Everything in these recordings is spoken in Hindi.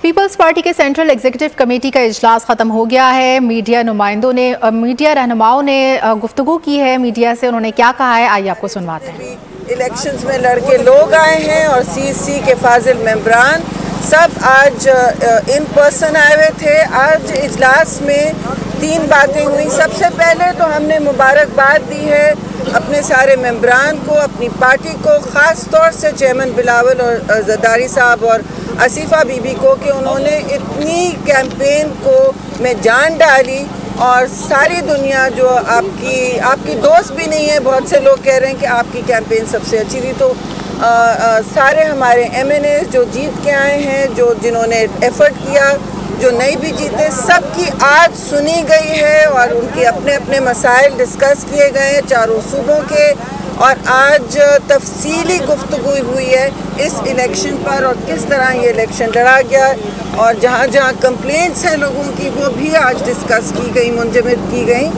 पीपल्स पार्टी के सेंट्रल एग्जीक्यूटिव कमेटी का इजलास खत्म हो गया है। मीडिया रहनुमाओं ने गुफ्तगू की है मीडिया से। उन्होंने क्या कहा है, आइए आपको सुनवाते हैं। इलेक्शंस में लड़के लोग आए हैं और सीसी के फाजिल मेंबरान सब आज इन पर्सन आए हुए थे। आज इजलास में 3 बातें हुई। सबसे पहले तो हमने मुबारकबाद दी है अपने सारे मेंबरान को, अपनी पार्टी को, ख़ास तौर से चेयरमैन बिलावल और जरदारी साहब और आसिफा बीबी को कि उन्होंने इतनी कैंपेन को में जान डाली और सारी दुनिया जो आपकी दोस्त भी नहीं है, बहुत से लोग कह रहे हैं कि आपकी कैंपेन सबसे अच्छी थी। तो सारे हमारे MNA जो जीत के आए हैं, जिन्होंने एफर्ट किया, जो नहीं भी जीते, सबकी आज सुनी गई है और उनके अपने अपने मसाइल डिस्कस किए गए हैं चारों सूबों के। और आज तफसीली गुफ्तगू हुई है इस इलेक्शन पर और किस तरह ये इलेक्शन लड़ा गया और जहाँ जहाँ कंप्लेंट्स हैं लोगों की वो भी आज डिस्कस की गई, मुंजमद की गई।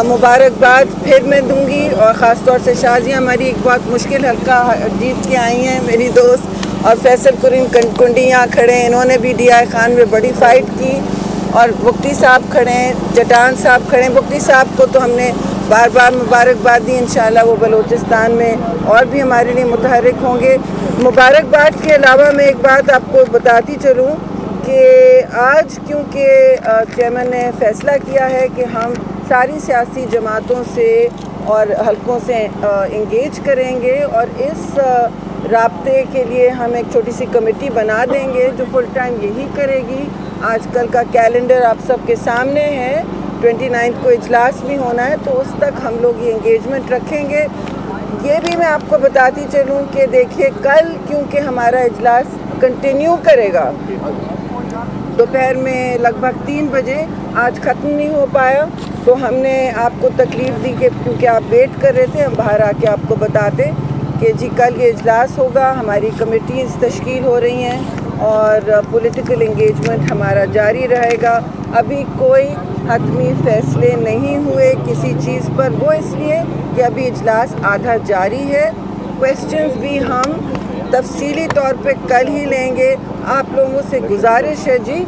मुबारकबाद फिर मैं दूंगी और ख़ास तौर से शाजिया हमारी एक बहुत मुश्किल हल्का जीत के आई हैं मेरी दोस्त, और फैसल कुरीन कुंडी यहाँ खड़े हैं, इन्होंने भी DI खान में बड़ी फ़ाइट की। और बुख्ती साहब खड़े हैं, जटान साहब खड़े हैं। बुख्ती साहब को तो हमने बार बार मुबारकबाद दी, इंशाल्लाह वो बलूचिस्तान में और भी हमारे लिए मुतहरिक होंगे। मुबारकबाद के अलावा मैं एक बात आपको बताती चलूँ कि आज क्योंकि चेयरमैन ने फ़ैसला किया है कि हम सारी सियासी जमातों से और हलकों से इंगेज करेंगे और इस राब्ते के लिए हम एक छोटी सी कमेटी बना देंगे जो फुल टाइम यही करेगी। आजकल का कैलेंडर आप सबके सामने है, 29 को इजलास भी होना है, तो उस तक हम लोग ये इंगेजमेंट रखेंगे। ये भी मैं आपको बताती चलूँ कि देखिए कल क्योंकि हमारा इजलास कंटिन्यू करेगा दोपहर में लगभग 3 बजे, आज ख़त्म नहीं हो पाया तो हमने आपको तकलीफ़ दी कि क्योंकि आप वेट कर रहे थे, हम बाहर आके आपको बताते कि जी कल ये इजलास होगा। हमारी कमेटीज़ तश्कील हो रही हैं और पॉलिटिकल इंगेजमेंट हमारा जारी रहेगा। अभी कोई हतमी फ़ैसले नहीं हुए किसी चीज़ पर, वो इसलिए कि अभी इजलास आधा जारी है। क्वेश्चंस भी हम तफसीली तौर पे कल ही लेंगे। आप लोगों से गुजारिश है जी,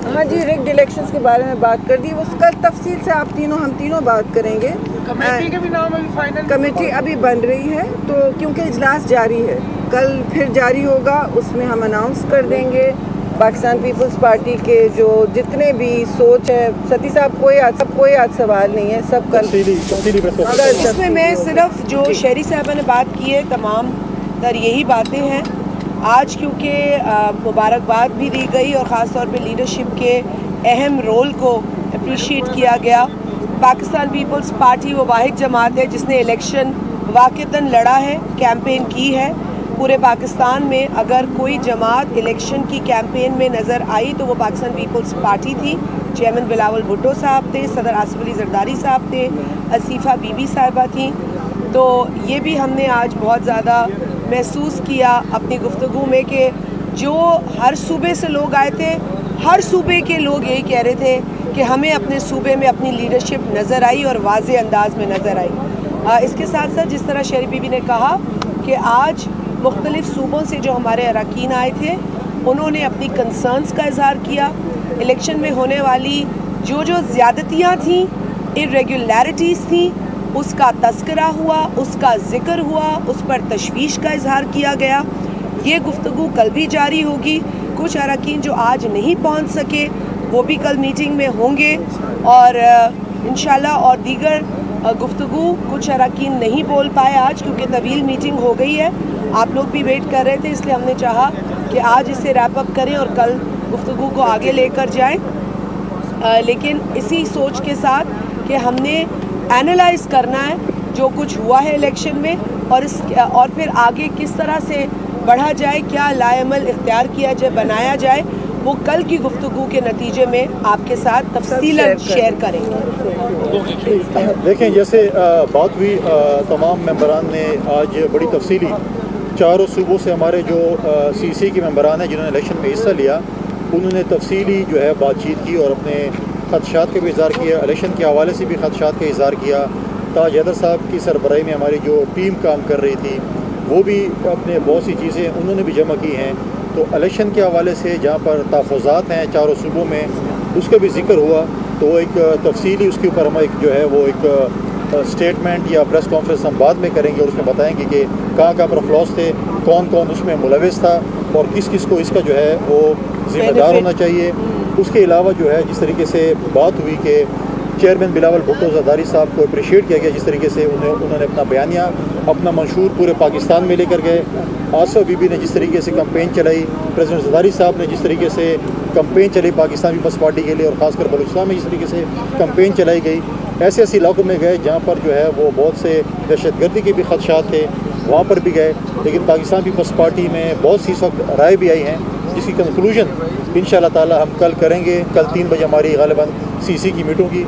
हाँ जी, रिग्ड इलेक्शंस के बारे में बात कर दी, वो कल तफसील से हम तीनों बात करेंगे। कमेटी के भी नाम अभी फाइनल, कमेटी अभी बन रही है तो क्योंकि इजलास जारी है, कल फिर जारी होगा, उसमें हम अनाउंस कर देंगे। पाकिस्तान पीपल्स पार्टी के जो जितने भी सोच है, सती साहब कोई आज सवाल नहीं है, सब कल। इसमें मैं सिर्फ जो शहरी साहबा ने बात की है तमाम तर यही बातें हैं। आज क्योंकि मुबारकबाद भी दी गई और ख़ास तौर पे लीडरशिप के अहम रोल को अप्रिशिएट किया गया। पाकिस्तान पीपल्स पार्टी वो वाहिद जमात है जिसने इलेक्शन वाक़तन लड़ा है, कैंपेन की है। पूरे पाकिस्तान में अगर कोई जमात इलेक्शन की कैंपेन में नज़र आई तो वो पाकिस्तान पीपल्स पार्टी थी। चेयरमैन बिलावल भुट्टो साहब थे, सदर आसिफ अली जरदारी साहब थे, आसिफा बीबी साहिबा थी। तो ये भी हमने आज बहुत ज़्यादा महसूस किया अपनी गुफ्तगू में कि जो हर सूबे से लोग आए थे, हर सूबे के लोग यही कह रहे थे कि हमें अपने सूबे में अपनी लीडरशिप नज़र आई और वाज़े अंदाज में नज़र आई। इसके साथ साथ जिस तरह शहरी बीबी ने कहा कि आज मुख्तलिफ सूबों से जो हमारे अरकान आए थे उन्होंने अपनी कंसर्न्स का इजहार किया। इलेक्शन में होने वाली जो ज़्यादतियाँ थीं, इर्रेगुलरिटीज़ थीं, उसका तस्करा हुआ, उसका ज़िक्र हुआ, उस पर तशवीश का इजहार किया गया। ये गुफ्तगू कल भी जारी होगी। कुछ अरकान जो आज नहीं पहुंच सके वो भी कल मीटिंग में होंगे और इंशाल्लाह और दीगर गुफ्तगू कुछ अरकान नहीं बोल पाए आज क्योंकि तवील मीटिंग हो गई है। आप लोग भी वेट कर रहे थे, इसलिए हमने चाहा कि आज इसे रैप अप करें और कल गुफ्तगू को आगे लेकर जाएँ। लेकिन इसी सोच के साथ कि हमने एनालाइज़ करना है जो कुछ हुआ है इलेक्शन में और फिर आगे किस तरह से बढ़ा जाए, क्या लाएमल इख्तियार किया जाए, बनाया जाए, वो कल की गुफ्तगू के नतीजे में आपके साथ तफसीलन शेयर करेंगे। देखें, जैसे बात हुई, तमाम मेंबरान ने आज बड़ी तफसीली चारों सूबों से हमारे जो CC के मेंबरान हैं जिन्होंने इलेक्शन में हिस्सा लिया, उन्होंने तफसीली जो है बातचीत की और अपने खदशात का भी इज़हार किया। इलेक्शन के हवाले से भी खदशात का इज़हार किया। ताज हैदर साहब की सरबराही में हमारी जो टीम काम कर रही थी वो भी अपने बहुत सी चीज़ें उन्होंने भी जमा की हैं। तो इलेक्शन के हवाले से जहाँ पर तहफ़्फ़ुज़ात हैं चारों सूबों में, उसका भी जिक्र हुआ। तो एक तफसीली उसके ऊपर हम एक जो है वो एक स्टेटमेंट या प्रेस कॉन्फ्रेंस हम बाद में करेंगे और उसमें बताएंगे कि कहाँ कहाँ पर फ्लॉस थे, कौन कौन उसमें मुलविस था और किस किस को इसका जो है वो ज़िम्मेदार होना चाहिए। उसके अलावा जो है जिस तरीके से बात हुई कि चेयरमैन बिलावल भुट्टो ज़रदारी साहब को अप्रिशिएट किया गया, जिस तरीके से उन्होंने अपना बयानिया अपना मंशूर पूरे पाकिस्तान में लेकर गए। आसफ़ा बीबी ने जिस तरीके से कैंपेन चलाई, प्रेसिडेंट ज़रदारी साहब ने जिस तरीके से कैंपेन चलाई पाकिस्तान पीपल्स पार्टी के लिए और ख़ासकर बलूचिस्तान में जिस तरीके से कैंपेन चलाई गई, ऐसे ऐसे इलाकों में गए जहाँ पर जो है वो बहुत से दहशतगर्दी के भी खदशात थे, वहाँ पर भी गए। लेकिन पाकिस्तान पीपल्स पार्टी में बहुत सी इस वक्त राय भी आई हैं जिसकी कंक्लूजन इंशाअल्लाह ताला हम कल करेंगे। कल 3 बजे हमारी गालिबन सीसी की मीटिंग होगी।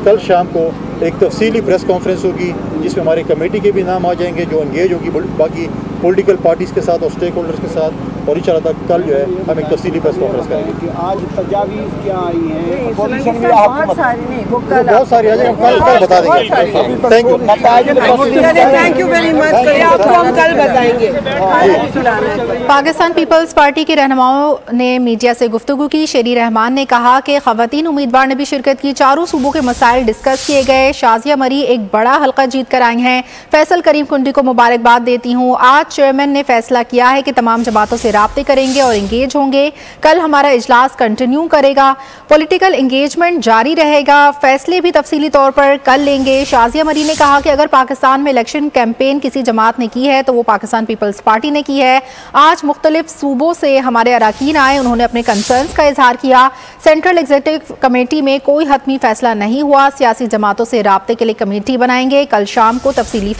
कल शाम को एक तफसीली प्रेस कॉन्फ्रेंस होगी जिसमें हमारे कमेटी के भी नाम आ जाएंगे जो एंगेज होगी बाकी पॉलिटिकल पार्टीज़ के साथ और स्टेक होल्डर्स के साथ। और इंशाअल्लाह तक कल जो है हम एक तफसीली प्रेस कॉन्फ्रेंस करेंगे। आज तजावीज़ क्या आई हैं? बहुत सारी नहीं, वो बहुत सारी आ जाएगी, हम कल बता देंगे। Thank thank you very much. आपको हम कल बताएंगे। पाकिस्तान पीपल्स पार्टी के रहनुमाओं ने मीडिया से गुफ्तगू की। शेरी रहमान ने कहा कि खवातीन उम्मीदवार ने भी शिरकत की, चारों सूबों के मसाइल डिस्कस किए गए। शाजिया मरी एक बड़ा हल्का जीत कर आई हैं। फैसल करीम कुंडी को मुबारकबाद देती हूँ। आज चेयरमैन ने फैसला किया है कि तमाम जमातों से राब्ते करेंगे और इंगेज होंगे। कल हमारा इजलास कंटिन्यू करेगा, पॉलिटिकल इंगेजमेंट जारी रहेगा, फैसले भी तफसीली तौर पर कल लेंगे। शाजिया मरी ने कहा कि अगर पाकिस्तान में इलेक्शन कैंपेन किसी जमात ने की है तो वो पाकिस्तान पीपल्स पार्टी ने की है। आज मुख्तलिफ सूबों से हमारे अरकान आए, उन्होंने अपने कंसर्न्स का इजहार किया। सेंट्रल एग्जीक्यूटिव कमेटी में कोई हतमी फैसला नहीं हुआ, सियासी जमातों से राब्ते के लिए कमेटी बनाएंगे। कल शाम को तफसीली